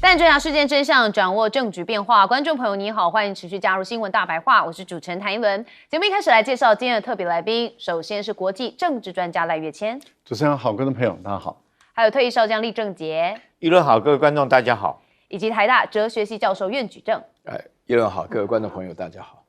但追查事件真相，掌握政局变化。观众朋友你好，欢迎持续加入新闻大白话，我是主持人谭一文。节目一开始来介绍今天的特别来宾，首先是国际政治专家赖岳谦。主持人好，观众朋友大家好。还有退役少将厉正杰。一轮好，各位观众大家好。以及台大哲学系教授苑举正。一轮好，各位观众朋友大家好。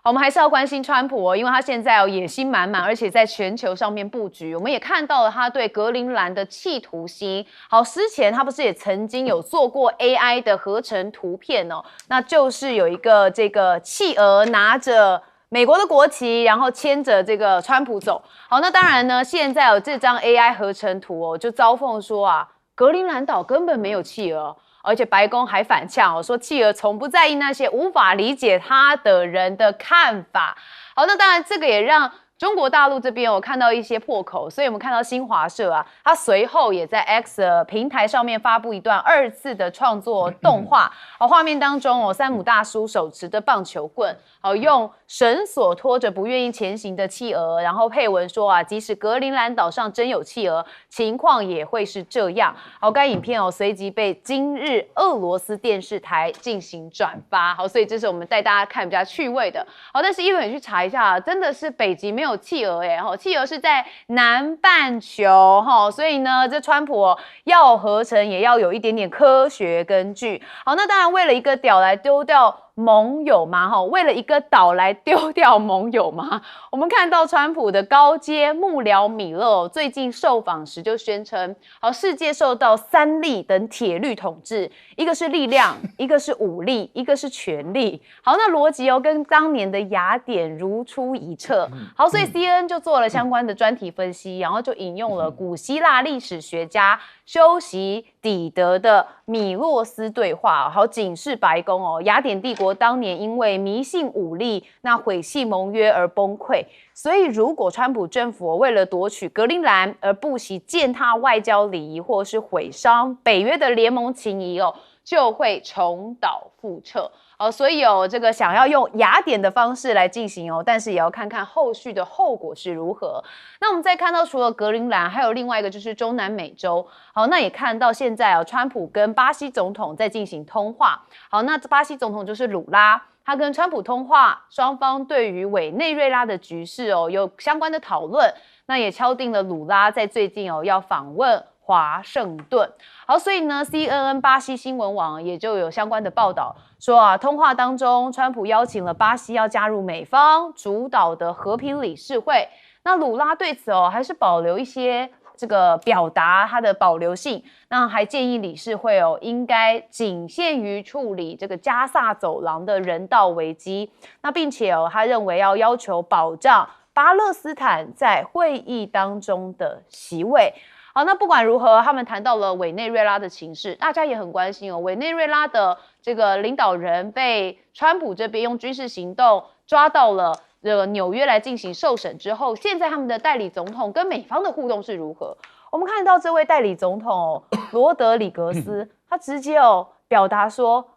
我们还是要关心川普哦，因为他现在野心满满，而且在全球上面布局。我们也看到了他对格陵兰的企图心。好，之前他不是也曾经有做过 AI 的合成图片哦，那就是有一个这个企鹅拿着美国的国旗，然后牵着这个川普走。好，那当然呢，现在有这张 AI 合成图哦，就遭讽说啊，格陵兰岛根本没有企鹅。而且白宫还反呛说企鹅从不在意那些无法理解他的人的看法。好，那当然这个也让中国大陆这边有看到一些破口，所以我们看到新华社啊，它随后也在 X 的平台上面发布一段2次的创作动画。好，画面当中山姆大叔手持的棒球棍，好，用绳索拖着不愿意前行的企鹅，然后配文说啊，即使格陵兰岛上真有企鹅，情况也会是这样。好，该影片随即被今日俄罗斯电视台进行转发。好，所以这是我们带大家看比较趣味的。好，但是一会你去查一下，真的是北极没有企鹅耶，企鹅是在南半球，所以呢，这川普要合成也要有一点点科学根据。好，那当然为了一个屌来丢掉盟友吗？为了一个岛来丢掉盟友吗？我们看到川普的高阶幕僚米勒最近受访时就宣称，好，世界受到3力等铁律统治，一个是力量，一个是武力，一个是权力。好，那逻辑跟当年的雅典如出一辙。好，所以 CNN 就做了相关的专题分析，然后就引用了古希腊历史学家修习底德的米洛斯对话，好，警示白宫雅典帝国当年因为迷信武力，那毁弃盟约而崩溃。所以如果川普政府为了夺取格陵兰而不惜践踏外交礼仪，或是毁伤北约的联盟情谊就会重蹈覆辙。所以这个想要用雅典的方式来进行但是也要看看后续的后果是如何。那我们再看到除了格陵兰，还有另外一个就是中南美洲。好，那也看到现在川普跟巴西总统在进行通话。好，那巴西总统就是鲁拉，他跟川普通话，双方对于委内瑞拉的局势有相关的讨论。那也敲定了鲁拉在最近要访问华盛顿。好，所以呢 CNN 巴西新闻网也就有相关的报道说通话当中川普邀请了巴西要加入美方主导的和平理事会。那鲁拉对此还是保留一些这个表达它的保留性，那还建议理事会应该仅限于处理这个加萨走廊的人道危机。那并且他认为要求保障巴勒斯坦在会议当中的席位。好，那不管如何，他们谈到了委内瑞拉的情势，大家也很关心委内瑞拉的这个领导人被川普这边用军事行动抓到了这个纽约来进行受审之后，现在他们的代理总统跟美方的互动是如何？我们看到这位代理总统罗德里格斯，他直接表达说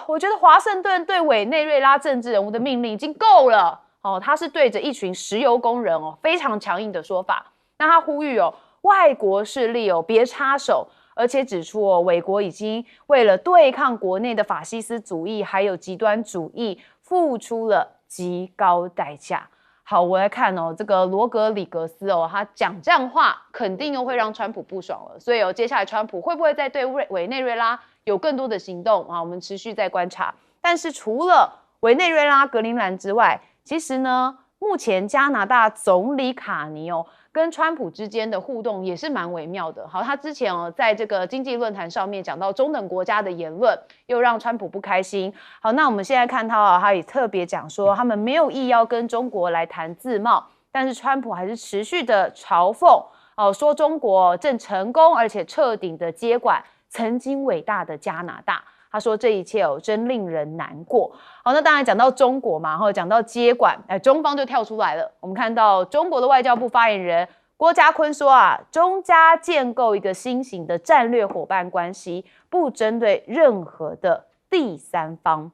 我觉得华盛顿对委内瑞拉政治人物的命令已经够了他是对着一群石油工人非常强硬的说法。那他呼吁外国势力别插手，而且指出美国已经为了对抗国内的法西斯主义还有极端主义付出了极高代价。好，我来看这个罗格里格斯他讲这样话肯定又会让川普不爽了，所以接下来川普会不会再对委内瑞拉有更多的行动我们持续在观察。但是除了委内瑞拉、格陵兰之外，其实呢目前加拿大总理卡尼跟川普之间的互动也是蛮微妙的。好，他之前在这个经济论坛上面讲到中等国家的言论，又让川普不开心。好，那我们现在看到他也特别讲说，他们没有意要跟中国来谈自贸，但是川普还是持续的嘲讽说中国正成功而且彻底的接管曾经伟大的加拿大。他说这一切真令人难过。好，那当然讲到中国嘛，然后讲到接管，中方就跳出来了。我们看到中国的外交部发言人郭家坤说中加建构一个新型的战略伙伴关系，不针对任何的第三方。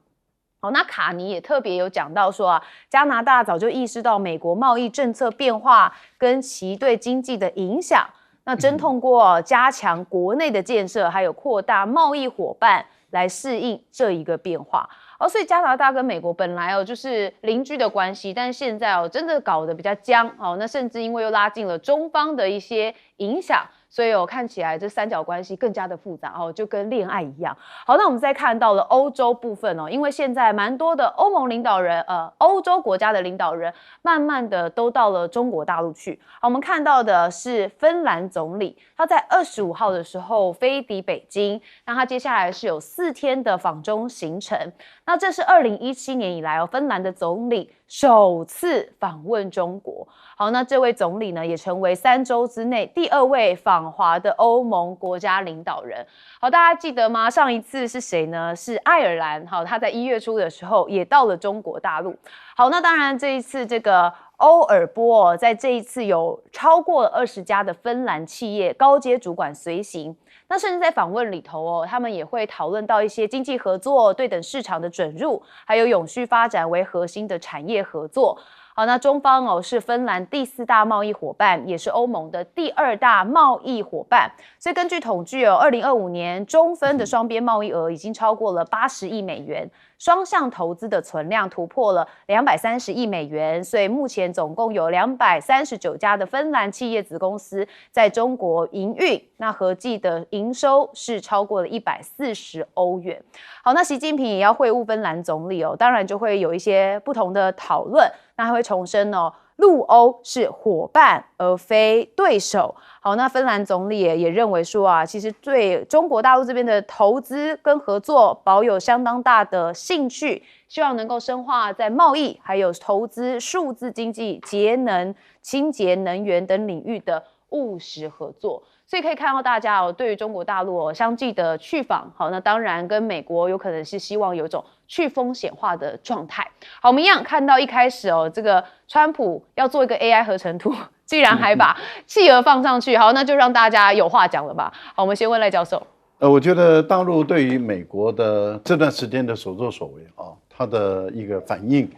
好，那卡尼也特别有讲到说加拿大早就意识到美国贸易政策变化跟其对经济的影响，那正通过加强国内的建设，还有扩大贸易伙伴来适应这一个变化。所以加拿大跟美国本来就是邻居的关系，但是现在真的搞得比较僵那甚至因为又拉进了中方的一些影响，所以看起来这三角关系更加的复杂就跟恋爱一样。好，那我们再看到了欧洲部分因为现在蛮多的欧盟领导人欧洲国家的领导人慢慢的都到了中国大陆去。好，我们看到的是芬兰总理，他在25号的时候飞抵北京，那他接下来是有4天的访中行程。那这是2017年以来芬兰的总理首次访问中国。好，那这位总理呢，也成为3周之内第2位访华的欧盟国家领导人。好，大家记得吗？上一次是谁呢？是爱尔兰。好，他在1月初的时候也到了中国大陆。好，那当然这一次这个欧尔波在这一次有超过20家的芬兰企业高阶主管随行。那甚至在访问里头他们也会讨论到一些经济合作、对等市场的准入，还有永续发展为核心的产业合作。好，那中方是芬兰第4大贸易伙伴，也是欧盟的第2大贸易伙伴。所以根据统计2025年中芬的双边贸易额已经超过了80亿美元，双向投资的存量突破了230亿美元。所以目前总共有239家的芬兰企业子公司在中国营运，那合计的营收是超过了140欧元。好，那习近平也要会晤芬兰总理当然就会有一些不同的讨论。那还会重申陆欧是伙伴而非对手。好，那芬兰总理也认为说其实对中国大陆这边的投资跟合作保有相当大的兴趣，希望能够深化在贸易还有投资、数字经济、节能、清洁能源等领域的务实合作。所以可以看到大家对于中国大陆相继的去访，好，那当然跟美国有可能是希望有一种去风险化的状态。好，我们一样看到一开始这个川普要做一个 AI 合成图，竟然还把企鹅放上去。好，那就让大家有话讲了吧。好，我们先问赖教授。我觉得大陆对于美国的这段时间的所作所为它的一个反应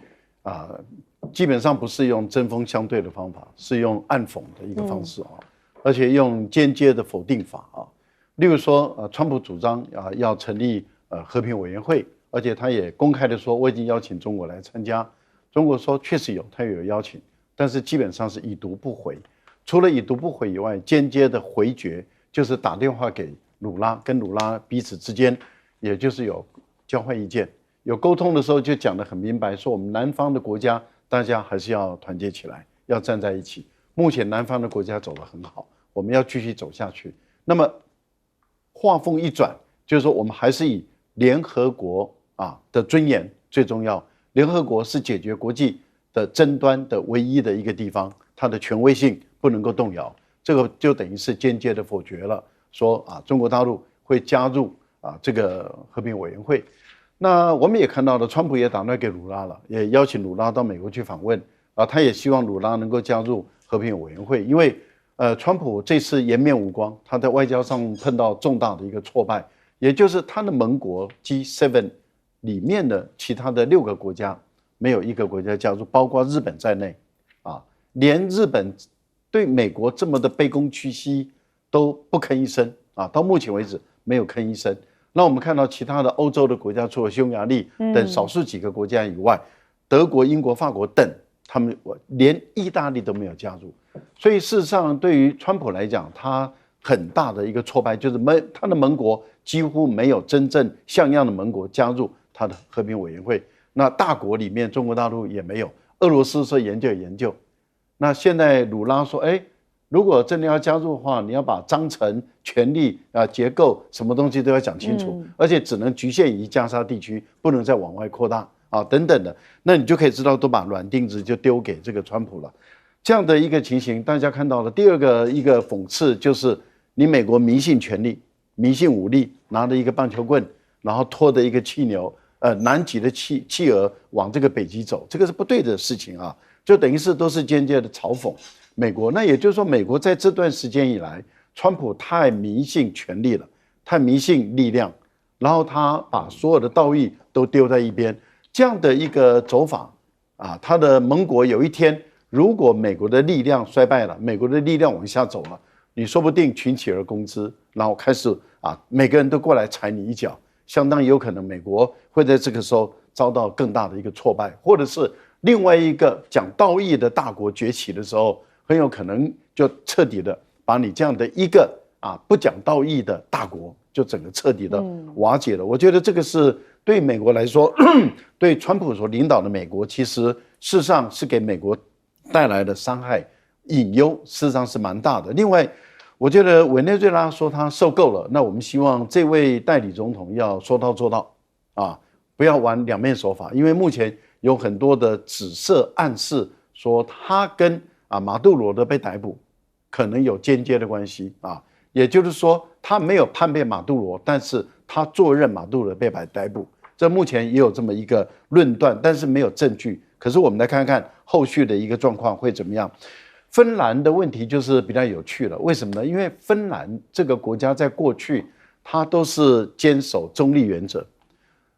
基本上不是用针锋相对的方法，是用暗讽的一个方式而且用间接的否定法例如说川普主张要成立和平委员会，而且他也公开的说我已经邀请中国来参加。中国说确实有，他有邀请，但是基本上是已读不回。除了已读不回以外，间接的回绝就是打电话给鲁拉，跟鲁拉彼此之间也就是有交换意见，有沟通的时候就讲得很明白，说我们南方的国家大家还是要团结起来，要站在一起。目前南方的国家走得很好，我们要继续走下去。那么话锋一转，就是说我们还是以联合国的尊严最重要。联合国是解决国际的争端的唯一的一个地方，它的权威性不能够动摇。这个就等于是间接的否决了，说中国大陆会加入这个和平委员会。那我们也看到了，川普也打电话给鲁拉了，也邀请鲁拉到美国去访问他也希望鲁拉能够加入和平委员会，因为川普这次颜面无光，他在外交上碰到重大的一个挫败，也就是他的盟国 G7 里面的其他的6个国家没有一个国家加入，包括日本在内连日本对美国这么的卑躬屈膝都不吭一声到目前为止没有吭一声。那我们看到其他的欧洲的国家，除了匈牙利等少数几个国家以外，德国、英国、法国等，他们连意大利都没有加入。所以事实上对于川普来讲，他很大的一个挫败就是他的盟国几乎没有真正像样的盟国加入他的和平委员会。那大国里面中国大陆也没有，俄罗斯说研究。那现在鲁拉说如果真的要加入的话，你要把章程、权力结构什么东西都要讲清楚，而且只能局限于加沙地区，不能再往外扩大等等的。那你就可以知道都把软钉子就丢给这个川普了。这样的一个情形，大家看到了。第二个一个讽刺就是你美国迷信权力、迷信武力，拿着一个棒球棍，然后拖着一个气牛，南极的企鹅往这个北极走，这个是不对的事情就等于是都是间接的嘲讽美国。那也就是说，美国在这段时间以来，川普太迷信权力了，太迷信力量，然后他把所有的道义都丢在一边。这样的一个走法他的盟国有一天，如果美国的力量衰败了，美国的力量往下走了，你说不定群起而攻之，然后开始每个人都过来踩你一脚，相当有可能美国会在这个时候遭到更大的一个挫败，或者是另外一个讲道义的大国崛起的时候，很有可能就彻底的把你这样的一个不讲道义的大国就整个彻底的瓦解了。我觉得这个是对美国来说，对川普所领导的美国，其实事实上是给美国带来的伤害隐忧，事实上是蛮大的。另外，我觉得委内瑞拉说他受够了，那我们希望这位代理总统要说到做到不要玩两面手法，因为目前有很多的指涉暗示说他跟马杜罗的被逮捕可能有间接的关系也就是说他没有叛变马杜罗，但是他坐任马杜罗被逮捕，这目前也有这么一个论断，但是没有证据。可是我们来看看后续的一个状况会怎么样。芬兰的问题就是比较有趣了，为什么呢？因为芬兰这个国家在过去它都是坚守中立原则，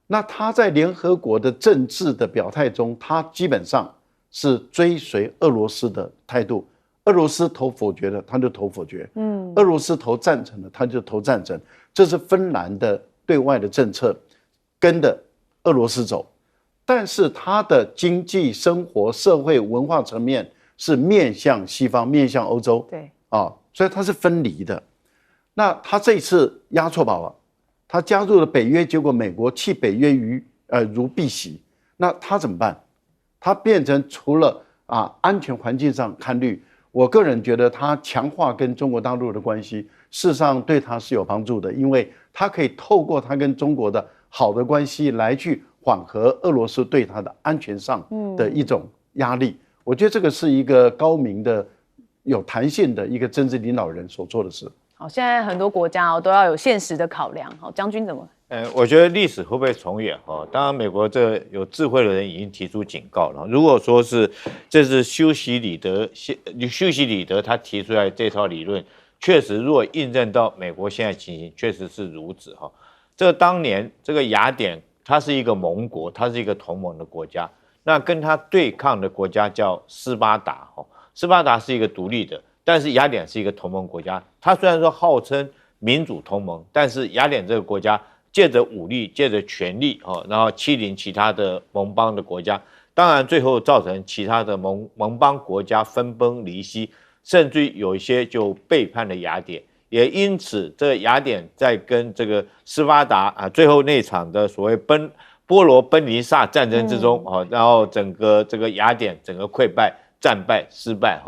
那他在联合国的政治的表态中，他基本上是追随俄罗斯的态度。俄罗斯投否决的，他就投否决；俄罗斯投赞成的，他就投赞成。这是芬兰的对外的政策，跟着俄罗斯走。但是他的经济、生活、社会、文化层面是面向西方、面向欧洲，对所以他是分离的。那他这一次押错宝了，他加入了北约，结果美国弃北约如敝屣，那他怎么办？他变成除了安全环境上看虑，我个人觉得他强化跟中国大陆的关系，事实上对他是有帮助的，因为他可以透过他跟中国的好的关系来去缓和俄罗斯对他的安全上的一种压力。我觉得这个是一个高明的、有弹性的一个政治领导人所做的事。好，现在很多国家都要有现实的考量。好，将军怎么？我觉得历史会不会重演？当然，美国这有智慧的人已经提出警告了。如果说这是修昔底德他提出来这套理论，确实如果印证到美国现在情形，确实是如此这当年这个雅典，它是一个盟国，它是一个同盟的国家。那跟他对抗的国家叫斯巴达斯巴达是一个独立的，但是雅典是一个同盟国家。它虽然说号称民主同盟，但是雅典这个国家借着武力、借着权力然后欺凌其他的盟邦的国家，当然最后造成其他的盟邦国家分崩离析，甚至有一些就背叛了雅典。也因此，这个雅典在跟这个斯巴达最后那场的所谓波罗奔尼撒战争之中然后整个这个雅典整个溃败、战败、失败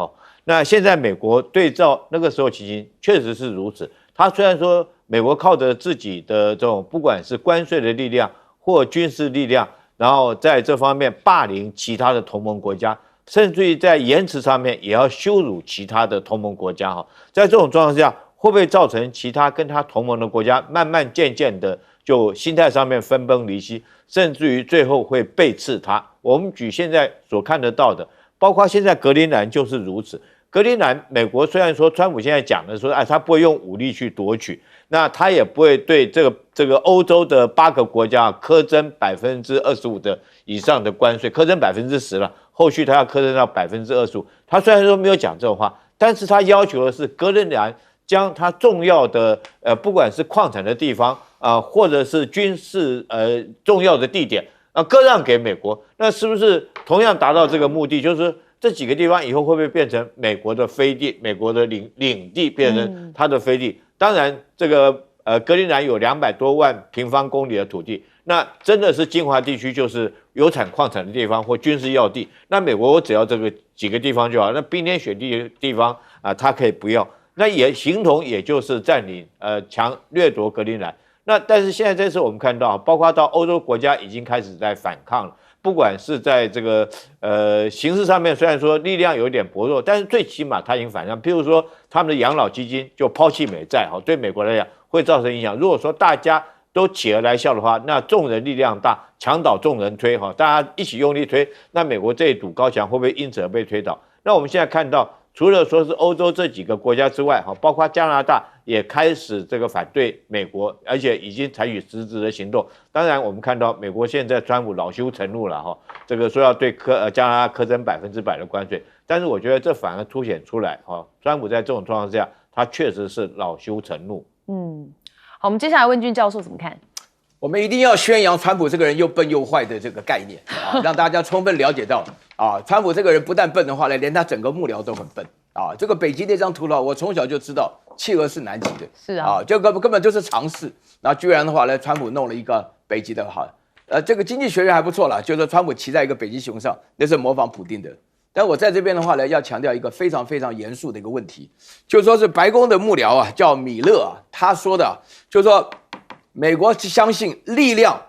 那现在美国对照那个时候情形，确实是如此。他虽然说美国靠着自己的这种不管是关税的力量或军事力量，然后在这方面霸凌其他的同盟国家，甚至于在言辞上面也要羞辱其他的同盟国家在这种状况下，会不会造成其他跟他同盟的国家慢慢渐渐的就心态上面分崩离析，甚至于最后会背刺他？我们举现在所看得到的，包括现在格陵兰就是如此。格陵兰，美国虽然说川普现在讲的说，他不会用武力去夺取，那他也不会对这个欧洲的8个国家苛征25%的以上的关税，苛征10%了，后续他要苛征到25%。他虽然说没有讲这种话，但是他要求的是格陵兰将它重要的不管是矿产的地方或者是军事重要的地点割让给美国。那是不是同样达到这个目的？就是这几个地方以后会不会变成美国的飞地，美国的领地变成它的飞地？当然，这个格陵兰有200多万平方公里的土地，那真的是精华地区，就是有产矿产的地方或军事要地。那美国我只要这个几个地方就好，那冰天雪地的地方它可以不要。那也形同也就是占领掠夺格陵兰。那但是现在这次我们看到，包括到欧洲国家已经开始在反抗了。不管是在这个形式上面，虽然说力量有点薄弱，但是最起码它已经反抗。譬如说，他们的养老基金就抛弃美债，对美国来讲会造成影响。如果说大家都起而来效的话，那众人力量大，墙倒众人推大家一起用力推，那美国这一堵高墙会不会因此而被推倒？那我们现在看到，除了说是欧洲这几个国家之外，包括加拿大也开始这个反对美国，而且已经采取实质的行动。当然，我们看到美国现在川普恼羞成怒了这个说要对加拿大苛征100%的关税，但是我觉得这反而凸显出来川普在这种状况下，他确实是恼羞成怒。好，我们接下来问俊教授怎么看？我们一定要宣扬川普这个人又笨又坏的这个概念啊，让大家充分了解到啊，川普这个人不但笨的话呢，连他整个幕僚都很笨啊。这个北极那张图呢，我从小就知道企鹅是南极的，是啊，就根本就是常识。然后居然的话呢，川普弄了一个北极的哈，这个经济学人还不错啦，就是说川普骑在一个北极熊上，那是模仿普丁的。但我在这边的话呢，要强调一个非常非常严肃的一个问题，就是说是白宫的幕僚啊，叫米勒啊，他说的，就是说美国相信力量、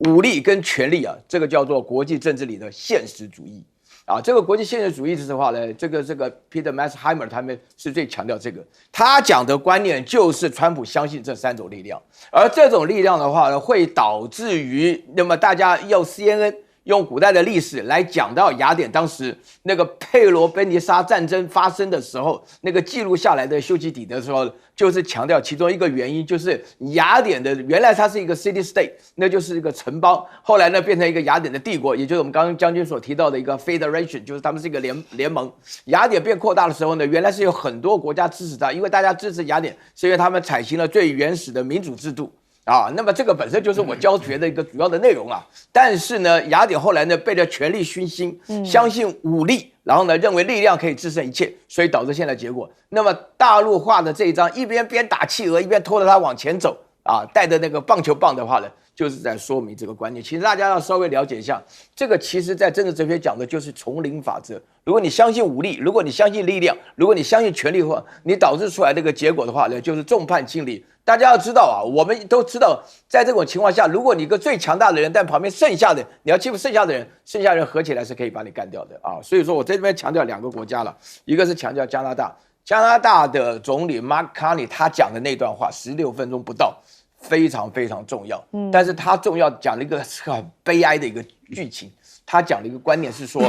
武力跟权力啊，这个叫做国际政治里的现实主义啊。这个国际现实主义的话呢，这个 Peter Massheimer 他们是最强调这个，他讲的观念就是川普相信这3种力量，而这种力量的话呢，会导致于那么大家用 CNN。用古代的历史来讲到雅典当时那个佩罗奔尼撒战争发生的时候，那个记录下来的修昔底德的时候，就是强调其中一个原因，就是雅典的原来它是一个 city state， 那就是一个城邦，后来呢变成一个雅典的帝国，也就是我们刚刚将军所提到的一个 federation， 就是他们是一个联盟。雅典变扩大的时候呢，原来是有很多国家支持它，因为大家支持雅典，是因为他们采行了最原始的民主制度。啊，那么这个本身就是我教学的一个主要的内容啊。但是呢，雅典后来呢被了权力熏心，相信武力，然后呢认为力量可以制胜一切，所以导致现在结果。那么大陆画的这一张，一边打企鹅，一边拖着它往前走啊，带着那个棒球棒的话呢，就是在说明这个观念。其实大家要稍微了解一下，这个其实在政治哲学讲的就是丛林法则。如果你相信武力，如果你相信力量，如果你相信权力的话，你导致出来这个结果的话呢，就是众叛亲离。大家要知道啊，我们都知道，在这种情况下，如果你一个最强大的人，但旁边剩下的你要欺负剩下的人，剩下的人合起来是可以把你干掉的啊。所以说我在这边强调2个国家了，一个是强调加拿大，加拿大的总理 Mark Carney 他讲的那段话16分钟不到，非常非常重要。但是他重要讲了一个很悲哀的一个剧情，他讲了一个观念是说，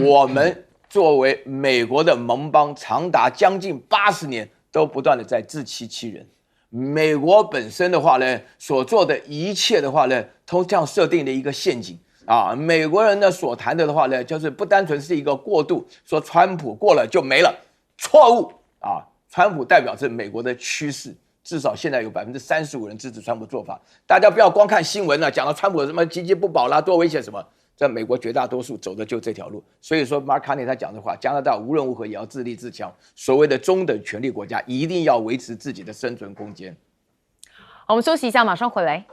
我们作为美国的盟邦，长达将近80年都不断的在自欺欺人。美国本身的话呢，所做的一切的话呢，都这样设定的一个陷阱啊。美国人呢所谈的话呢，就是不单纯是一个过渡，说川普过了就没了，错误啊。川普代表着美国的趋势，至少现在有35%人支持川普做法。大家不要光看新闻了，讲到川普有什么积极不保啦，多危险什么。在美国绝大多数走的就这条路，所以说 Mark Carney 他讲的话，加拿大无论如何也要自立自强，所谓的中等权力国家一定要维持自己的生存空间。好，我们休息一下，马上回来。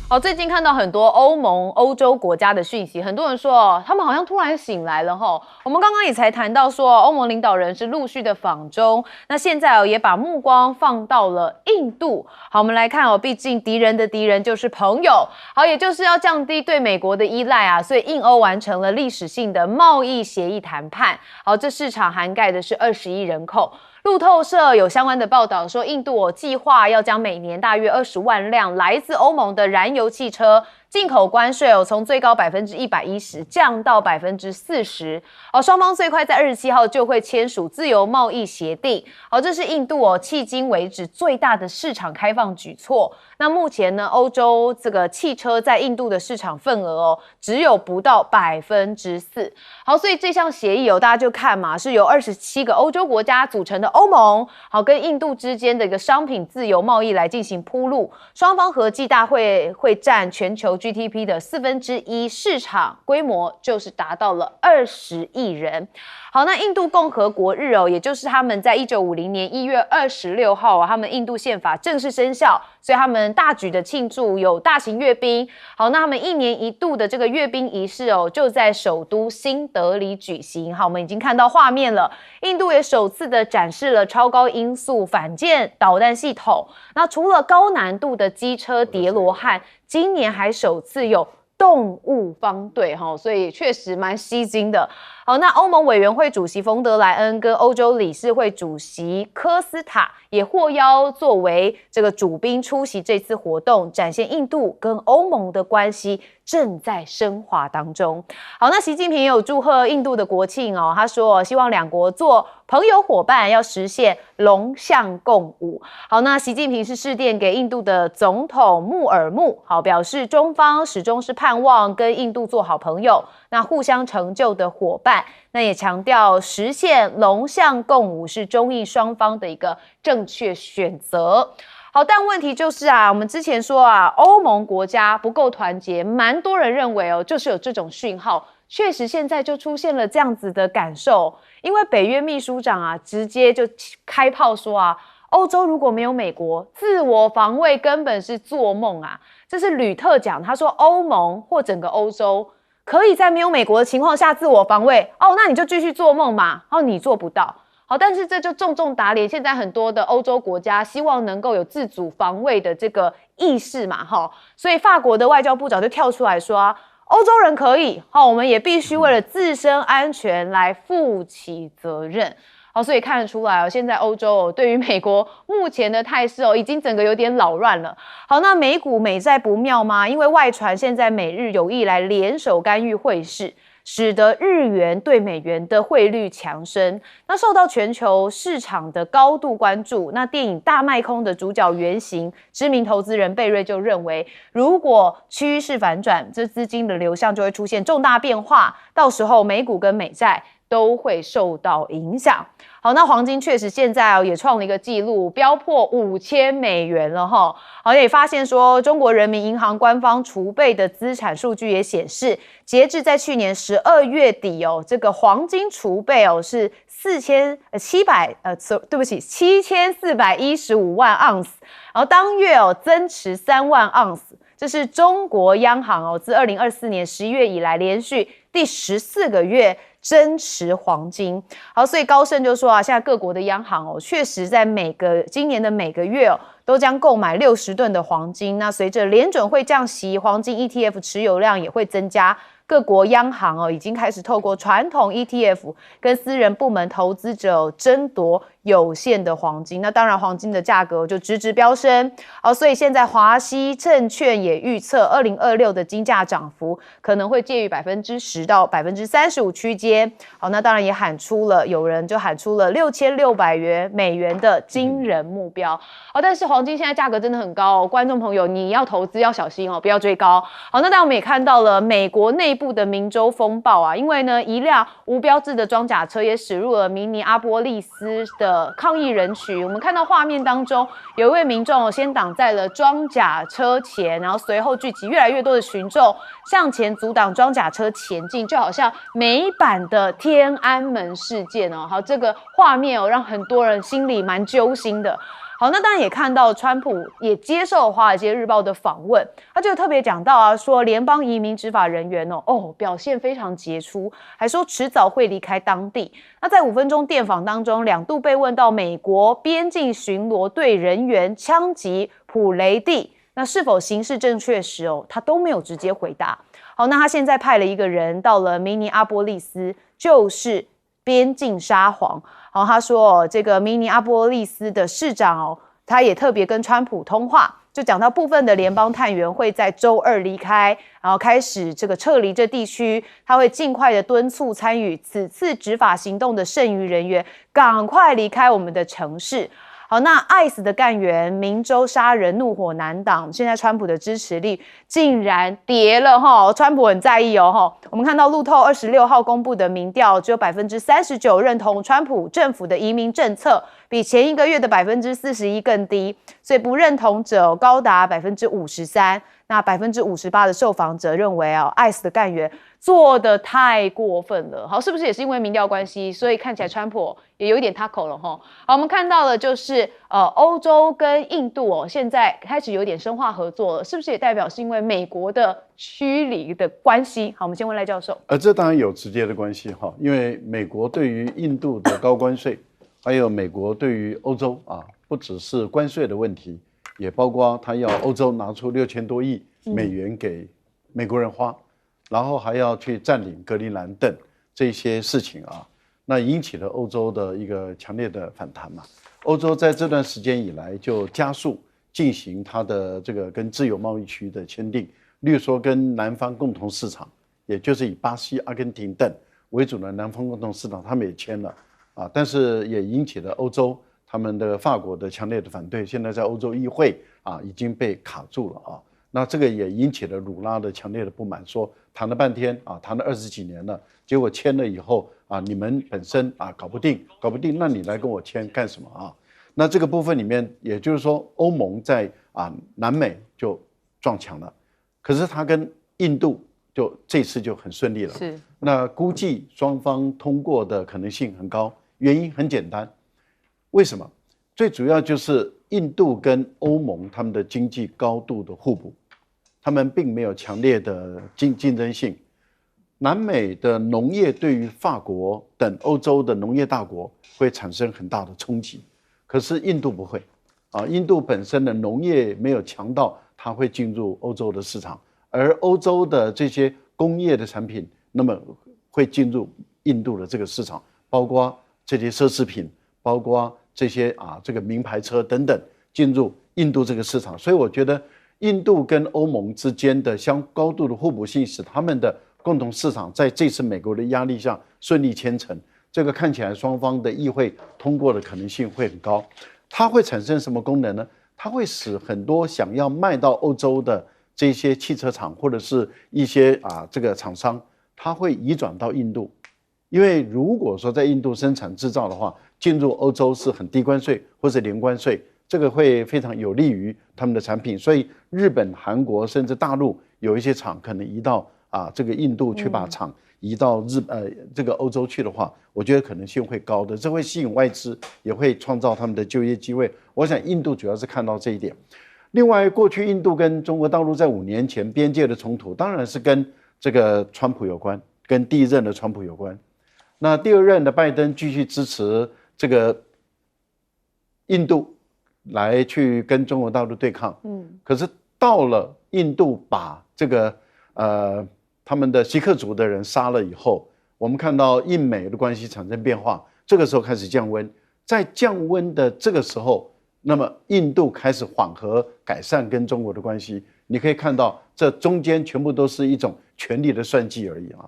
好，最近看到很多欧洲国家的讯息，很多人说他们好像突然醒来了吼。我们刚刚也才谈到说，欧盟领导人是陆续的访中，那现在也把目光放到了印度。好，我们来看毕竟敌人的敌人就是朋友。好，也就是要降低对美国的依赖啊，所以印欧完成了历史性的贸易协议谈判。好，这市场涵盖的是20亿人口。路透社有相关的报道说，印度计划要将每年大约20万辆来自欧盟的燃油汽车进口关税从最高110%降到40%。双方最快在27号就会签署自由贸易协定。这是印度迄今为止最大的市场开放举措。那目前呢，欧洲这个汽车在印度的市场份额只有不到4%。好，所以这项协议大家就看嘛，是由27个欧洲国家组成的欧盟，跟印度之间的一个商品自由贸易来进行铺路。双方合计大会占全球 GDP 的1/4，市场规模就是达到了20亿人。好，那印度共和国日也就是他们在1950年1月26号他们印度宪法正式生效，所以他们大举的庆祝，有大型阅兵。好，那他们1年1度的这个阅兵仪式就在首都新德里举行。好，我们已经看到画面了，印度也首次的展示了超高音速反舰导弹系统。那除了高难度的机车叠罗汉，今年还首次有动物方队，所以确实蛮吸睛的。好，那欧盟委员会主席冯德莱恩跟欧洲理事会主席科斯塔也获邀作为这个主宾出席这次活动，展现印度跟欧盟的关系正在深化当中。好，那习近平也有祝贺印度的国庆哦，他说希望两国做朋友伙伴，要实现龙象共舞。好，那习近平是致电给印度的总统穆尔穆，好，表示中方始终是盼望跟印度做好朋友，那互相成就的伙伴。那也强调实现龙象共舞是中印双方的一个正确选择。好，但问题就是啊，我们之前说啊，欧盟国家不够团结，蛮多人认为哦，就是有这种讯号。确实，现在就出现了这样子的感受，因为北约秘书长啊，直接就开炮说啊，欧洲如果没有美国，自我防卫根本是做梦啊。这是吕特讲，他说欧盟或整个欧洲可以在没有美国的情况下自我防卫，哦，那你就继续做梦嘛，哦，你做不到。好，但是这就重重打脸现在很多的欧洲国家希望能够有自主防卫的这个意识嘛，所以法国的外交部长就跳出来说啊，欧洲人可以，我们也必须为了自身安全来负起责任。好，所以看得出来哦，现在欧洲对于美国目前的态势已经整个有点扰乱了。好，那美股美债不妙吗？因为外传现在美日有意来联手干预汇市，使得日元对美元的汇率强升，那受到全球市场的高度关注。那电影《大卖空》的主角原型，知名投资人贝瑞就认为，如果趋势反转，这资金的流向就会出现重大变化，到时候美股跟美债都会受到影响。好，那黄金确实现在也创了一个纪录，飙破$5000了哈。好，也发现说，中国人民银行官方储备的资产数据也显示，截至在去年12月底这个黄金储备是7415万盎司，然后当月增持3万盎司。这是中国央行自2024年11月以来连续第14个月增持黄金。好，所以高盛就说啊，现在各国的央行确实在今年的每个月都将购买60吨的黄金。那随着联准会降息，黄金 ETF 持有量也会增加。各国央行已经开始透过传统 ETF 跟私人部门投资者争夺有限的黄金，那当然黄金的价格就直直飙升。好，所以现在华西证券也预测2026的金价涨幅可能会介于10%到35%区间。好，那当然也有人就喊出了$6600的惊人目标。好，但是黄金现在价格真的很高观众朋友你要投资要小心不要追高。好，那当然我们也看到了美国内部的明州风暴啊，因为呢一辆无标志的装甲车也驶入了明尼阿波利斯的抗议人群。我们看到画面当中有一位民众先挡在了装甲车前，然后随后聚集越来越多的群众向前阻挡装甲车前进，就好像美版的天安门事件好，这个画面让很多人心里蛮揪心的。好，那当然也看到川普也接受《华尔街日报》的访问，他就特别讲到说联邦移民执法人员表现非常杰出，还说迟早会离开当地。那在5分钟电访当中，2度被问到美国边境巡逻队人员枪击普雷蒂那是否行事正确时他都没有直接回答。好，那他现在派了一个人到了明尼阿波利斯，就是边境沙皇。好，他说这个明尼阿波利斯的市长他也特别跟川普通话，就讲到部分的联邦探员会在周2离开，然后开始这个撤离这地区，他会尽快的敦促参与此次执法行动的剩余人员赶快离开我们的城市。好，那 ICE 的干员明州杀人怒火难挡，现在川普的支持率竟然跌了川普很在意我们看到路透26号公布的民调，只有39%认同川普政府的移民政策，比前一个月的41%更低，所以不认同者高达53%。那58%的受访者认为ICE 的干员做得太过分了。好，是不是也是因为民调关系，所以看起来川普也有一点他口了好，我们看到了就是欧洲跟印度现在开始有点深化合作了，是不是也代表是因为美国的驱离的关系？好，我们先问赖教授。这当然有直接的关系因为美国对于印度的高关税，还有美国对于欧洲不只是关税的问题，也包括他要欧洲拿出6000多亿美元给美国人花，然后还要去占领格陵兰等，这些事情啊，那引起了欧洲的一个强烈的反弹嘛。欧洲在这段时间以来就加速进行它的这个跟自由贸易区的签订，例如说跟南方共同市场，也就是以巴西、阿根廷等为主的南方共同市场，他们也签了啊，但是也引起了欧洲他们的法国的强烈的反对，现在在欧洲议会啊已经被卡住了啊。那这个也引起了鲁拉的强烈的不满，说谈了半天啊，谈了20几年了，结果签了以后啊，你们本身啊搞不定，那你来跟我签干什么啊？那这个部分里面，也就是说，欧盟在南美就撞墙了，可是他跟印度就这次就很顺利了。是，那估计双方通过的可能性很高，原因很简单，为什么？最主要就是印度跟欧盟他们的经济高度的互补。他们并没有强烈的竞争性。南美的农业对于法国等欧洲的农业大国会产生很大的冲击，可是印度不会啊，印度本身的农业没有强到它会进入欧洲的市场，而欧洲的这些工业的产品，那么会进入印度的这个市场，包括这些奢侈品，包括这些这个名牌车等等进入印度这个市场，所以我觉得。印度跟欧盟之间的高度的互补性，使他们的共同市场在这次美国的压力下顺利签成。这个看起来双方的议会通过的可能性会很高。它会产生什么功能呢？它会使很多想要卖到欧洲的这些汽车厂或者是一些这个厂商，它会移转到印度。因为如果说在印度生产制造的话，进入欧洲是很低关税或者零关税。这个会非常有利于他们的产品，所以日本、韩国甚至大陆有一些厂可能移到这个印度去把厂移到这个欧洲去的话，我觉得可能性会高的，这会吸引外资，也会创造他们的就业机会。我想印度主要是看到这一点。另外，过去印度跟中国大陆在5年前边界的冲突，当然是跟这个川普有关，跟第一任的川普有关。那第二任的拜登继续支持这个印度。来去跟中国大陆对抗，可是到了印度把这个他们的锡克族的人杀了以后，我们看到印美的关系产生变化，这个时候开始降温，在降温的这个时候，那么印度开始缓和改善跟中国的关系，你可以看到这中间全部都是一种权力的算计而已啊。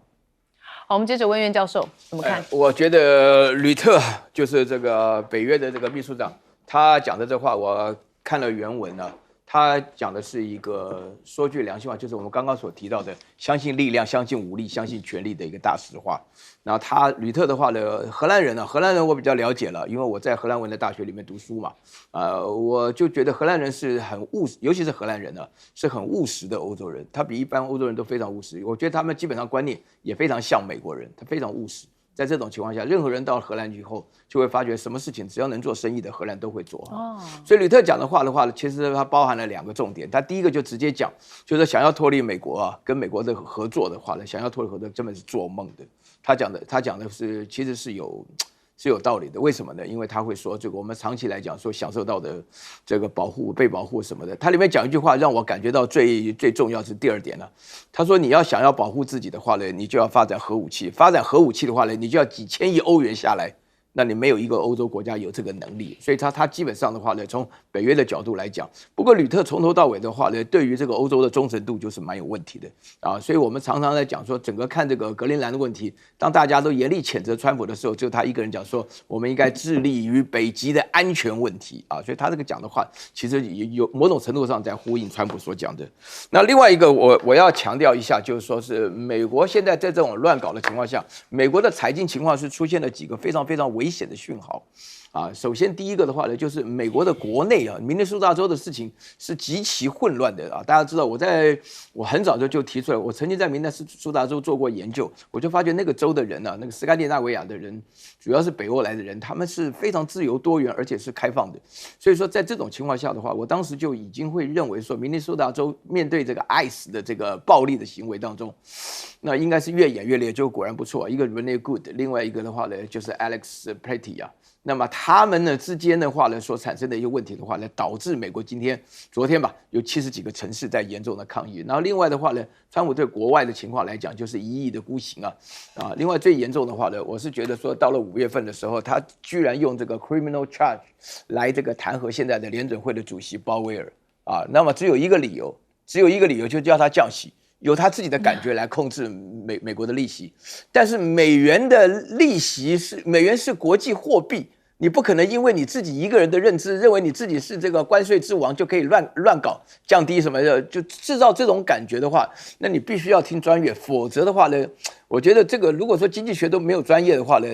好，我们接着问苑教授怎么看？我觉得吕特就是这个北约的这个秘书长。他讲的这话，我看了原文了。他讲的是一个说句良心话，就是我们刚刚所提到的，相信力量、相信武力、相信权力的一个大实话。然后吕特的话呢，荷兰人我比较了解了，因为我在荷兰文的大学里面读书嘛。我就觉得荷兰人是很务实，尤其是荷兰人呢，是很务实的欧洲人。他比一般欧洲人都非常务实。我觉得他们基本上观念也非常像美国人，他非常务实。在这种情况下，任何人到荷兰以后，就会发觉什么事情只要能做生意的，荷兰都会做。所以吕特讲的话呢，其实它包含了2个重点。他第一个就直接讲，就是想要脱离美国跟美国的合作的话呢，想要脱离合作根本是做梦的。他讲的是其实是有道理的。为什么呢？因为他会说这个我们长期来讲所享受到的这个保护、被保护什么的。他里面讲一句话让我感觉到最重要是第2点了。他说你想要保护自己的话呢，你就要发展核武器。发展核武器的话呢，你就要几千亿欧元下来。那你没有一个欧洲国家有这个能力，所以他基本上的话呢，从北约的角度来讲，不过吕特从头到尾的话呢，对于这个欧洲的忠诚度就是蛮有问题的所以我们常常在讲说，整个看这个格陵兰的问题，当大家都严厉谴责川普的时候，就他一个人讲说，我们应该致力于北极的安全问题所以他这个讲的话，其实也有某种程度上在呼应川普所讲的。那另外一个我要强调一下，就是说是美国现在在这种乱搞的情况下，美国的财经情况是出现了几个非常非常危险的讯号首先第一个的话呢，就是美国的国内明尼苏达州的事情是极其混乱的大家知道，我很早就提出来，我曾经在明尼苏达州做过研究，我就发觉那个州的人那个斯堪的纳维亚的人，主要是北欧来的人，他们是非常自由多元，而且是开放的。所以说，在这种情况下的话，我当时就已经会认为说，明尼苏达州面对这个 ICE 的这个暴力的行为当中，那应该是越演越烈，就果然不错。一个 Rene Good， 另外一个的话呢，就是 Alex Platy 那么他们呢之间的话呢，所产生的一个问题的话呢，导致美国昨天吧，有70几个城市在严重的抗议。然后另外的话呢，川普对国外的情况来讲，就是1亿的孤刑啊。另外最严重的话呢，我是觉得说到了5月份的时候，他居然用这个 criminal charge 来这个弹劾现在的联准会的主席鲍威尔啊。那么只有一个理由，就叫他降息。由他自己的感觉来控制美国的利息，但是美元的利息美元是国际货币，你不可能因为你自己一个人的认知，认为你自己是这个关税之王就可以乱搞，降低什么的，就制造这种感觉的话，那你必须要听专业，否则的话呢，我觉得这个如果说经济学都没有专业的话呢，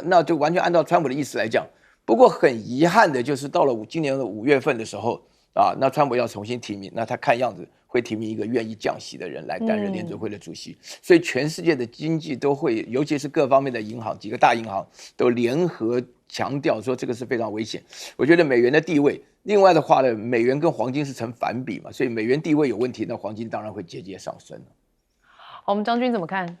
那就完全按照川普的意思来讲。不过很遗憾的就是到了今年的5月份的时候啊，那川普要重新提名，那他看样子会提名一个愿意降息的人来担任联准会的主席，所以全世界的经济都会，尤其是各方面的银行，几个大银行都联合强调说这个是非常危险。我觉得美元的地位，另外的话呢，美元跟黄金是成反比嘛，所以美元地位有问题，那黄金当然会节节上升。我们将军怎么看？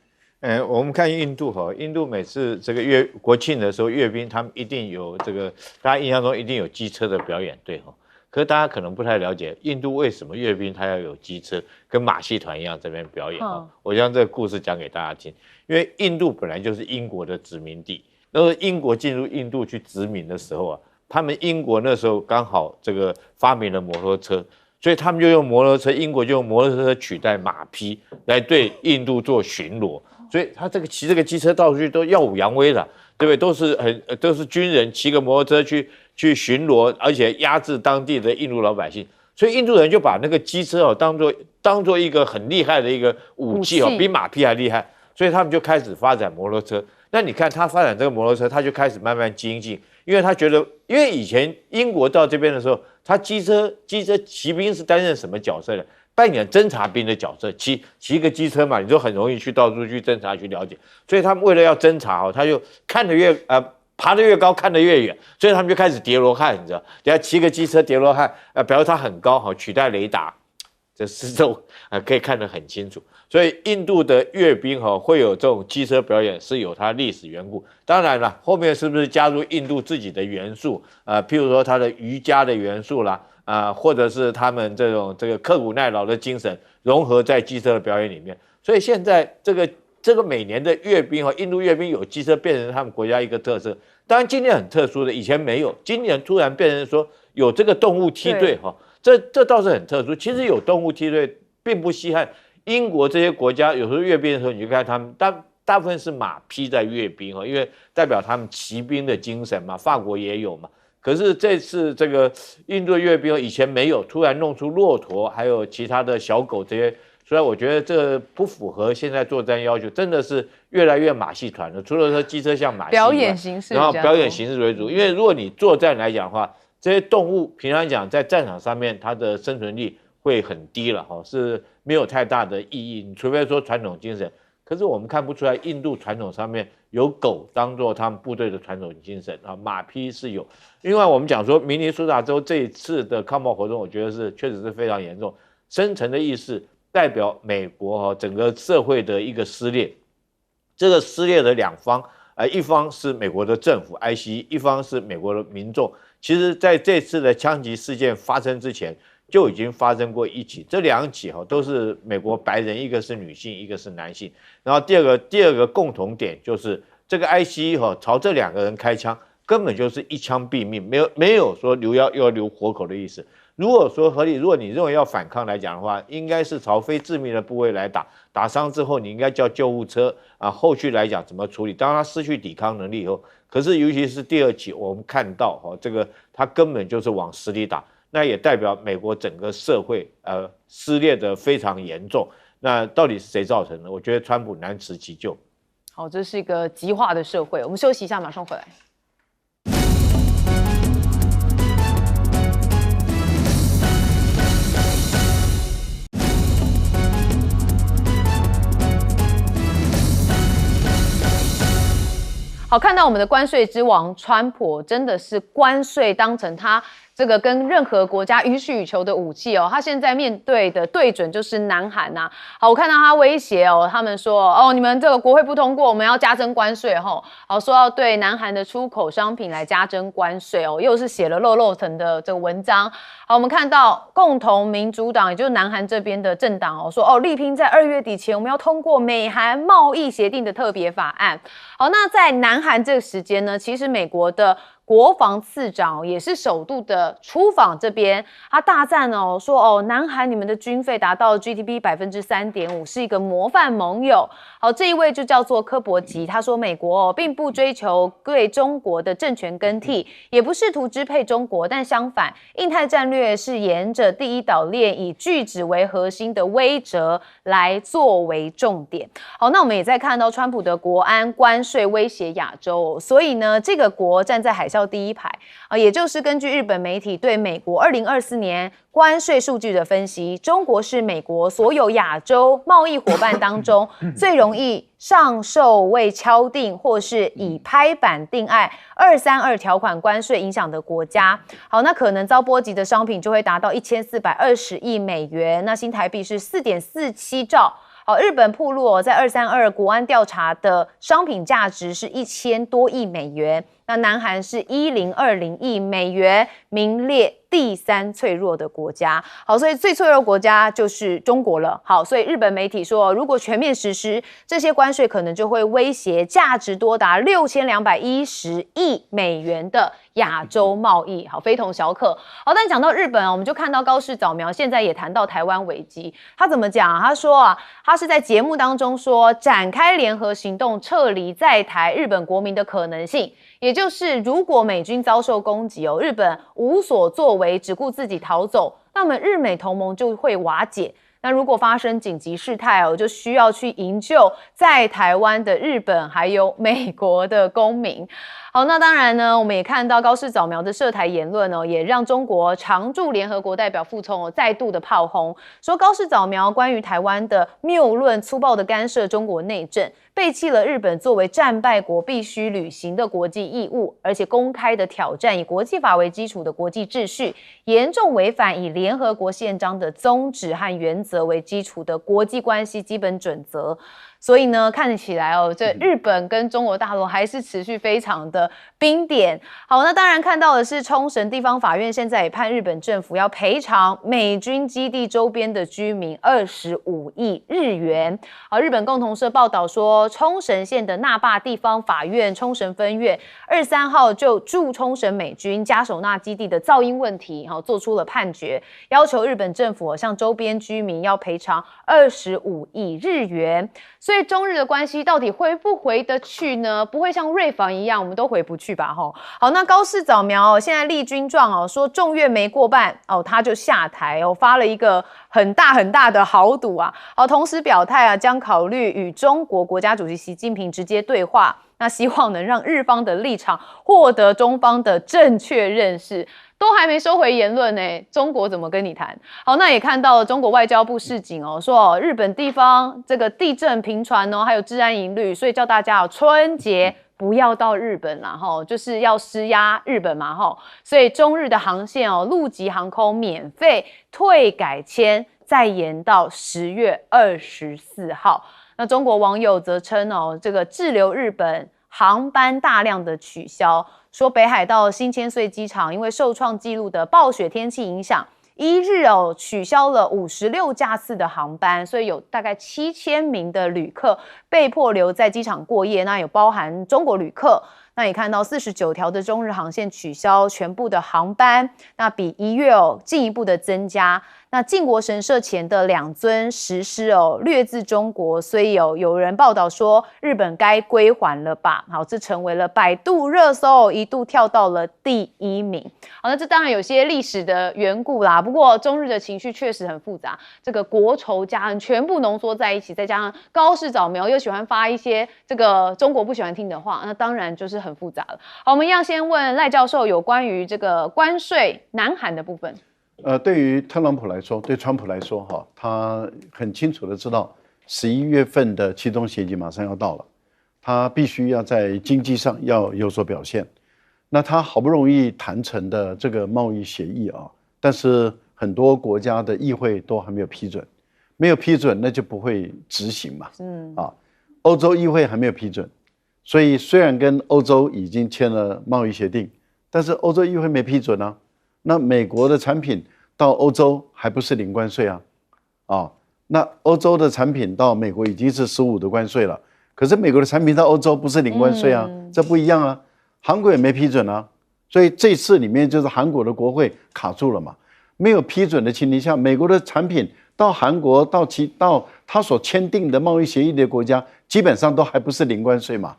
我们看印度哈，印度每次这个国庆的时候，阅兵他们一定有这个，大家印象中一定有机车的表演队哈。可是大家可能不太了解，印度为什么阅兵它要有机车，跟马戏团一样这边表演哈。我将这个故事讲给大家听，因为印度本来就是英国的殖民地，那么英国进入印度去殖民的时候啊，他们英国那时候刚好这个发明了摩托车，所以他们就用摩托车，英国就用摩托车取代马匹来对印度做巡逻，所以他这个骑这个机车到处去都耀武扬威的，对不对？都是军人骑个摩托车去巡逻，而且压制当地的印度老百姓，所以印度人就把那个机车哦当做一个很厉害的一个武器哦，比马匹还厉害，所以他们就开始发展摩托车。那你看他发展这个摩托车，他就开始慢慢精进，因为他觉得，因为以前英国到这边的时候，他机车骑兵是担任什么角色的？扮演侦察兵的角色，骑一个机车嘛，你就很容易去到处去侦察去了解，所以他们为了要侦察哦，他就爬得越高，看得越远，所以他们就开始叠罗汉，你知道？等下骑个机车叠罗汉，表示它很高，好取代雷达，这四周可以看得很清楚。所以印度的阅兵会有这种机车表演，是有它历史缘故。当然了，后面是不是加入印度自己的元素？譬如说它的瑜伽的元素啦，或者是他们这个刻苦耐劳的精神融合在机车的表演里面。所以现在这个每年的阅兵印度阅兵有机车变成他们国家一个特色。当然今年很特殊的，以前没有，今年突然变成说有这个动物梯队这倒是很特殊。其实有动物梯队并不稀罕，英国这些国家有时候阅兵的时候，你就看他们大部分是马匹在阅兵因为代表他们骑兵的精神嘛，法国也有嘛。可是这次这个印度的阅兵以前没有，突然弄出骆驼还有其他的小狗这些。所以我觉得这不符合现在作战要求，真的是越来越马戏团了。除了说机车像马戏表演形式，然后表演形式为主。因为如果你作战来讲的话，这些动物平常讲在战场上面它的生存力会很低了是没有太大的意义。你除非说传统精神，可是我们看不出来印度传统上面有狗当做他们部队的传统精神马匹是有。另外我们讲说明尼苏达州这一次的抗暴活动，我觉得确实是非常严重，深层的意识。代表美国整个社会的一个撕裂，这个撕裂的两方，一方是美国的政府 ICE， 一方是美国的民众。其实在这次的枪击事件发生之前，就已经发生过一起，这两起都是美国白人，一个是女性，一个是男性。然后第二个共同点就是这个 ICE 朝这两个人开枪，根本就是一枪毙命，没有说要留活口的意思。如果说合理，如果你认为要反抗来讲的话，应该是朝非致命的部位来打伤之后，你应该叫救护车后续来讲怎么处理？当他失去抵抗能力以后，可是尤其是第二起，我们看到这个他根本就是往死里打，那也代表美国整个社会撕裂的非常严重。那到底是谁造成的？我觉得川普难辞其咎。好，这是一个极化的社会。我们休息一下，马上回来。好，看到我们的关税之王川普，真的是关税当成他这个跟任何国家予取予求的武器哦，他现在面对的对准就是南韩呐。好，我看到他威胁哦，他们说哦，你们这个国会不通过，我们要加征关税吼。好，说要对南韩的出口商品来加征关税哦，又是写了漏层的这个文章。好，我们看到共同民主党，也就是南韩这边的政党哦，说哦，力拼在2月底前我们要通过美韩贸易协定的特别法案。好，那在南韩这个时间呢，其实美国的国防次长也是首度的出访这边，他大赞哦，说哦，南韩你们的军费达到 GDP 3.5%，是一个模范盟友。好，这一位就叫做柯博吉，他说美国并不追求对中国的政权更替，也不试图支配中国，但相反，印太战略是沿着第一岛链以拒止为核心的威慑来作为重点。好，那我们也在看到川普的国安关税威胁亚洲，所以呢，这个国站在海啸第一排也就是根据日本媒体对美国2024年关税数据的分析，中国是美国所有亚洲贸易伙伴当中最容易上授未敲定或是以拍板定案232条款关税影响的国家。好，那可能遭波及的商品就会达到1420亿美元，那新台币是4.47兆。好，日本暴露在232国安调查的商品价值是1000多亿美元，那南韩是1020亿美元，名列第3脆弱的国家。好，所以最脆弱的国家就是中国了。好，所以日本媒体说，如果全面实施这些关税，可能就会威胁价值多达6210亿美元的亚洲贸易。好，非同小可。好，但讲到日本我们就看到高市早苗现在也谈到台湾危机，他怎么讲他说他是在节目当中说，展开联合行动撤离在台日本国民的可能性，也就是如果美军遭受攻击日本无所作为，只顾自己逃走，那么日美同盟就会瓦解。那如果发生紧急事态就需要去营救在台湾的日本还有美国的公民。好，那当然呢，我们也看到高市早苗的涉台言论也让中国常驻联合国代表傅聪再度的炮轰，说高市早苗关于台湾的谬论粗暴的干涉中国内政，背弃了日本作为战败国必须履行的国际义务，而且公开的挑战以国际法为基础的国际秩序，严重违反以联合国宪章的宗旨和原则为基础的国际关系基本准则。所以呢，看起来这日本跟中国大陆还是持续非常的冰点。好，那当然看到的是冲绳地方法院现在也判日本政府要赔偿美军基地周边的居民25亿日元。好，日本共同社报道说，冲绳县的那霸地方法院冲绳分院23号就驻冲绳美军加手纳基地的噪音问题做出了判决，要求日本政府向周边居民要赔偿25亿日元。所以中日的关系到底回不回得去呢？不会像瑞房一样，我们都回不去吧？好，那高市早苗现在立军状说众院没过半他就下台发了一个很大的豪赌好，同时表态将考虑与中国国家主席习近平直接对话，那希望能让日方的立场获得中方的正确认识。都还没收回言论呢，中国怎么跟你谈？好，那也看到了中国外交部示警说日本地方这个地震频传还有治安疑虑，所以叫大家春节不要到日本啦就是要施压日本嘛所以中日的航线陆籍航空免费退改签，再延到10月24号。那中国网友则称这个滞留日本航班大量的取消，说北海道新千岁机场因为受创纪录的暴雪天气影响，一日取消了56架次的航班，所以有大概7000名的旅客被迫留在机场过夜，那有包含中国旅客。那你看到49条的中日航线取消全部的航班，那比1月进一步的增加。那靖国神社前的2尊石狮掠自中国，所以有人报道说日本该归还了吧。好，这成为了百度热搜一度跳到了第1名。好，那这当然有些历史的缘故啦，不过中日的情绪确实很复杂，这个国仇家恨全部浓缩在一起，再加上高市早苗又喜欢发一些这个中国不喜欢听的话，那当然就是很复杂了。好，我们要先问赖教授有关于这个关税南韩的部分。对于特朗普来说，对川普来说他很清楚的知道11月份的期中协议马上要到了，他必须要在经济上要有所表现。那他好不容易谈成的这个贸易协议啊，但是很多国家的议会都还没有批准，没有批准那就不会执行嘛。欧洲议会还没有批准，所以虽然跟欧洲已经签了贸易协定，但是欧洲议会没批准啊。那美国的产品到欧洲还不是零关税啊？那欧洲的产品到美国已经是15%的关税了，可是美国的产品到欧洲不是零关税啊，这不一样啊。韩国也没批准啊，所以这次里面就是韩国的国会卡住了嘛，没有批准的情况下，美国的产品到韩国到他所签订的贸易协议的国家，基本上都还不是零关税嘛。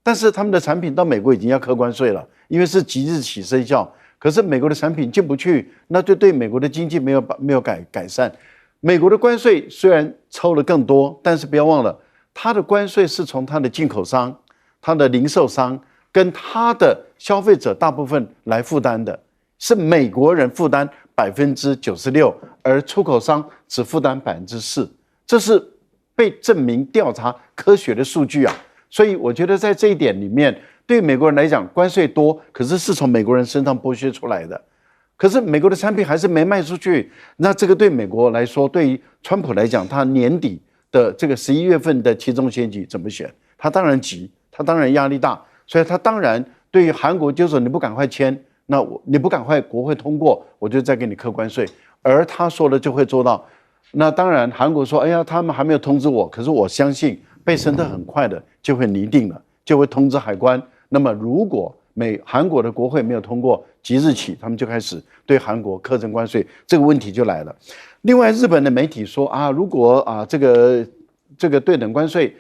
但是他们的产品到美国已经要课关税了，因为是即日起生效。可是美国的产品进不去，那就对美国的经济没有改善。美国的关税虽然抽了更多，但是不要忘了，它的关税是从它的进口商、它的零售商跟它的消费者大部分来负担的，是美国人负担96%，而出口商只负担4%，这是被证明调查科学的数据啊。所以我觉得在这一点里面，对美国人来讲，关税多，可是是从美国人身上剥削出来的。可是美国的产品还是没卖出去，那这个对美国来说，对于川普来讲，他年底的这个11月份的期中选举怎么选？他当然急，他当然压力大，所以他当然对于韩国就说你不赶快签，那你不赶快国会通过，我就再给你课关税。而他说的就会做到。那当然韩国说，哎呀，他们还没有通知我，可是我相信贝森特很快的就会拟定了，就会通知海关。那么如果韩国的国会没有通过，即日起他们就开始对韩国课征关税，这个问题就来了。另外，日本的媒体说啊，如果这个对等关税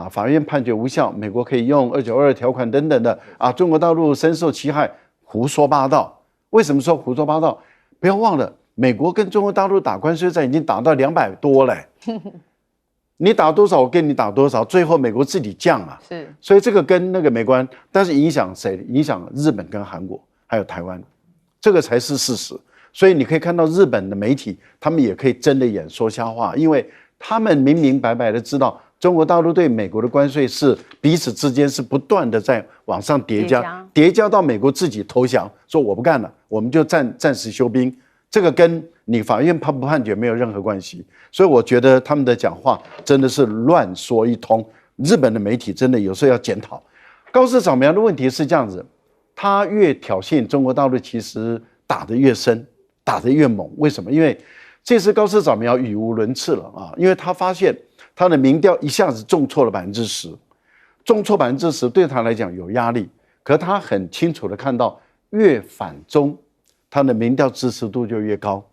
法院判决无效，美国可以用292条款等等的中国大陆深受其害，胡说八道。为什么说胡说八道？不要忘了，美国跟中国大陆打关税战已经打到200多了。你打多少，我跟你打多少，最后美国自己降啊。是，所以这个跟那个没关，但是影响谁？影响日本跟韩国还有台湾，这个才是事实。所以你可以看到日本的媒体，他们也可以睁着眼说瞎话，因为他们明明白白的知道，中国大陆对美国的关税是彼此之间是不断的在往上叠加到美国自己投降，说我不干了，我们就暂时休兵。这个跟你法院判不判决没有任何关系，所以我觉得他们的讲话真的是乱说一通。日本的媒体真的有时候要检讨。高市早苗的问题是这样子，他越挑衅中国大陆，其实打得越深，打得越猛。为什么？因为这次高市早苗语无伦次了因为他发现他的民调一下子重挫了10%，重挫10%对他来讲有压力，可他很清楚的看到，越反中，他的民调支持度就越高。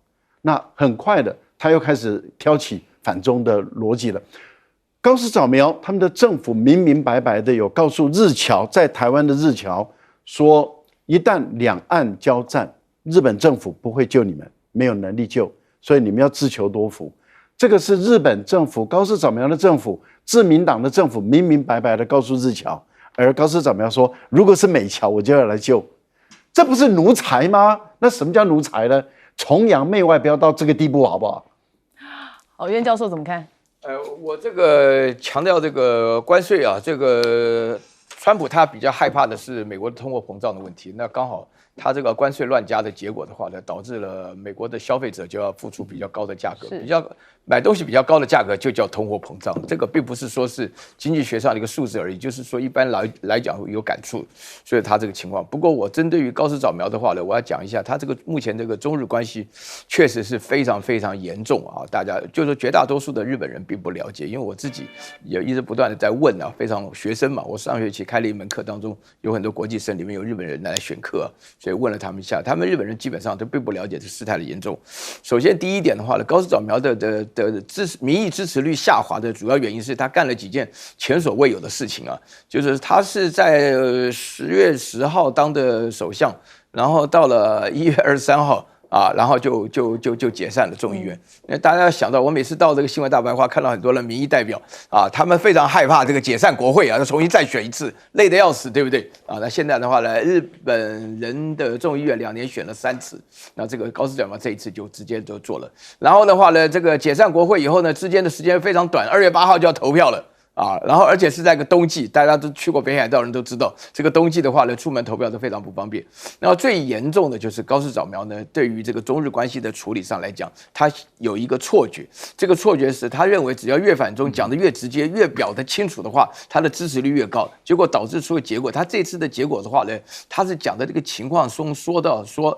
那很快的，他又开始挑起反中的逻辑了。高市早苗他们的政府明明白白的有告诉日侨，在台湾的日侨说，一旦两岸交战，日本政府不会救你们，没有能力救，所以你们要自求多福。这个是日本政府高市早苗的政府，自民党的政府明明白白的告诉日侨，而高市早苗说，如果是美侨，我就要来救。这不是奴才吗？那什么叫奴才呢？崇洋媚外不要到这个地步，好不好？袁教授怎么看？我这个强调这个关税这个川普他比较害怕的是美国的通货膨胀的问题。那刚好他这个关税乱加的结果的话呢，导致了美国的消费者就要付出比较高的价格，买东西比较高的价格就叫通货膨胀。这个并不是说是经济学上的一个数字而已，就是说一般来讲有感触，所以他这个情况。不过我针对于高市早苗的话呢，我要讲一下，他这个目前这个中日关系确实是非常非常严重大家就是说绝大多数的日本人并不了解，因为我自己也一直不断的在问非常学生嘛，我上学期开了一门课，当中有很多国际生，里面有日本人来选课所以问了他们一下，他们日本人基本上都并不了解这事态的严重。首先第一点的话呢，高市早苗的民意支持率下滑的主要原因是他干了几件前所未有的事情就是他是在10月10号当的首相，然后到了1月23号然后就解散了众议院。大家要想到，我每次到这个新闻大白话，看到很多的民意代表他们非常害怕这个解散国会要重新再选一次，累得要死，对不对那现在的话呢，日本人的众议院2年选了3次，那这个高市早苗这一次就直接就做了。然后的话呢，这个解散国会以后呢，之间的时间非常短，2月8号就要投票了啊，然后而且是在个冬季，大家都去过北海道的人都知道，这个冬季的话呢，出门投票都非常不方便。然后最严重的就是高市早苗呢，对于这个中日关系的处理上来讲，他有一个错觉，这个错觉是他认为只要越反中讲得越直接、越表得清楚的话，他的支持率越高，结果导致出个结果，他这次的结果的话呢，他是讲的这个情况中说到说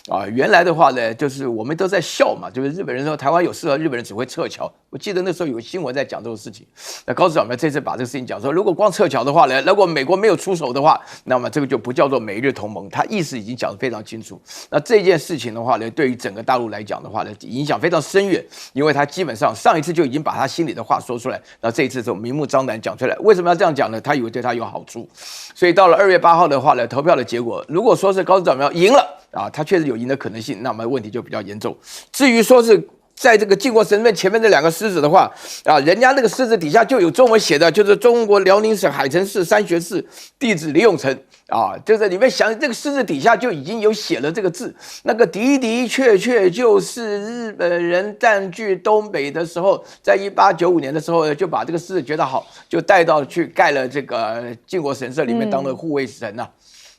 啊，原来的话呢，就是我们都在笑嘛，就是日本人说台湾有事了，日本人只会撤侨。我记得那时候有个新闻在讲这个事情，那高市早苗这次把这个事情讲说，如果光撤侨的话呢，如果美国没有出手的话，那么这个就不叫做美日同盟，他意思已经讲得非常清楚。那这件事情的话呢，对于整个大陆来讲的话呢，影响非常深远，因为他基本上上一次就已经把他心里的话说出来，那这一次就明目张胆讲出来。为什么要这样讲呢？他以为对他有好处，所以到了2月8号的话呢，投票的结果，如果说是高市早苗赢了啊，他确实有赢的可能性，那么问题就比较严重。至于说是在这个靖国神社前面这2个狮子的话啊，人家那个狮子底下就有中文写的，就是中国辽宁省海城市三学市地址李永成啊，就是里面想这个狮子底下就已经有写了这个字，那个的的确确就是日本人占据东北的时候，在1895年的时候就把这个狮子觉得好，就带到去盖了这个靖国神社里面当了护卫神呐。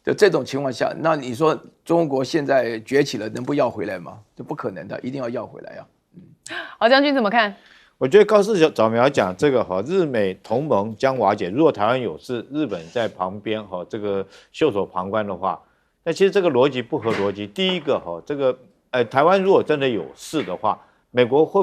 就这种情况下，那你说中国现在崛起了，能不要回来吗？这不可能的，一定要回来啊！郝将军怎么看？我觉得高市早苗讲这个哈，日美同盟将瓦解，如果台湾有事，日本在旁边哈，这个袖手旁观的话，那其实这个逻辑不合逻辑。第一个哈，这个台湾如果真的有事的话，美国会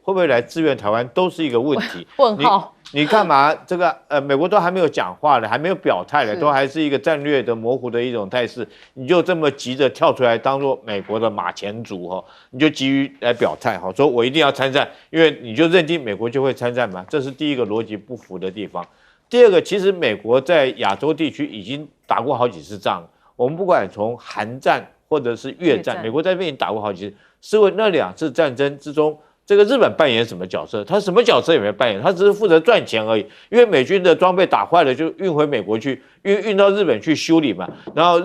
不会来支援台湾，都是一个问题。问号。你干嘛？这个美国都还没有讲话呢，还没有表态呢，都还是一个战略的模糊的一种态势，你就这么急着跳出来当做美国的马前卒哈，你就急于来表态哈，说我一定要参战，因为你就认定美国就会参战嘛，这是第一个逻辑不符的地方。第二个，其实美国在亚洲地区已经打过好几次仗，我们不管从韩战或者是越战，美国在那边已经打过好几次，是为那2次战争之中。这个日本扮演什么角色？他什么角色也没扮演，他只是负责赚钱而已。因为美军的装备打坏了，就运回美国去，运到日本去修理嘛。然后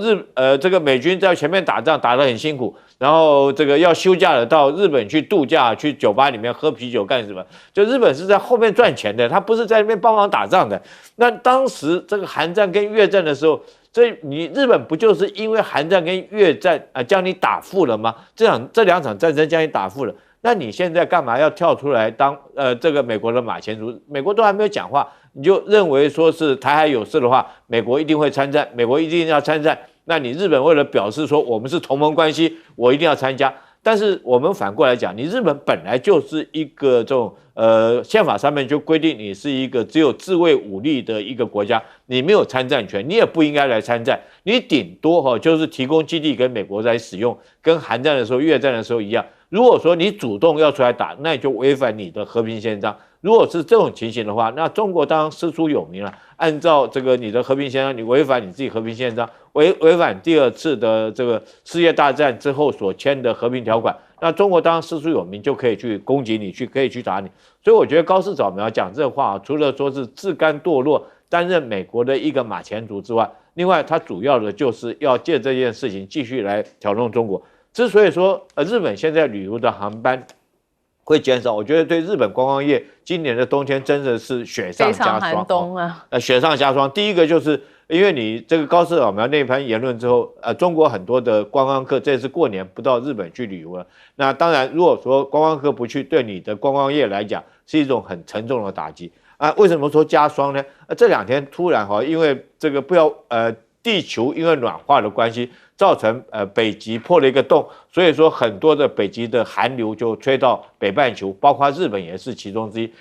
这个美军在前面打仗打得很辛苦，然后这个要休假了，到日本去度假，去酒吧里面喝啤酒干什么？就日本是在后面赚钱的，他不是在那边帮忙打仗的。那当时这个韩战跟越战的时候，你日本不就是因为韩战跟越战将你打负了吗？这2场战争将你打负了。那你现在干嘛要跳出来当这个美国的马前卒？美国都还没有讲话，你就认为说是台海有事的话，美国一定会参战，美国一定要参战。那你日本为了表示说我们是同盟关系，我一定要参加。但是我们反过来讲，你日本本来就是一个这种宪法上面就规定你是一个只有自卫武力的一个国家，你没有参战权，你也不应该来参战，你顶多就是提供基地给美国来使用，跟韩战的时候、越战的时候一样。如果说你主动要出来打，那你就违反你的和平宪章。如果是这种情形的话，那中国当然师出有名了。按照这个你的和平宪章，你违反你自己和平宪章，违反第2次的这个世界大战之后所签的和平条款，那中国当然师出有名，就可以去攻击你，可以去打你。所以我觉得高市早苗讲这话，除了说是自甘堕落，担任美国的一个马前卒之外，另外他主要的就是要借这件事情继续来挑动中国。之所以说日本现在旅游的航班会减少，我觉得对日本观光业今年的冬天真的是雪上加霜，非常寒冬啊！雪上加霜。第一个就是因为你这个高市早苗那番言论之后，中国很多的观光客这次过年不到日本去旅游了。那当然，如果说观光客不去，对你的观光业来讲是一种很沉重的打击啊。为什么说加霜呢？这2天突然因为这个地球因为暖化的关系，造成北极破了一个洞，所以说很多的北极的寒流就吹到北半球，包括日本也是其中之一。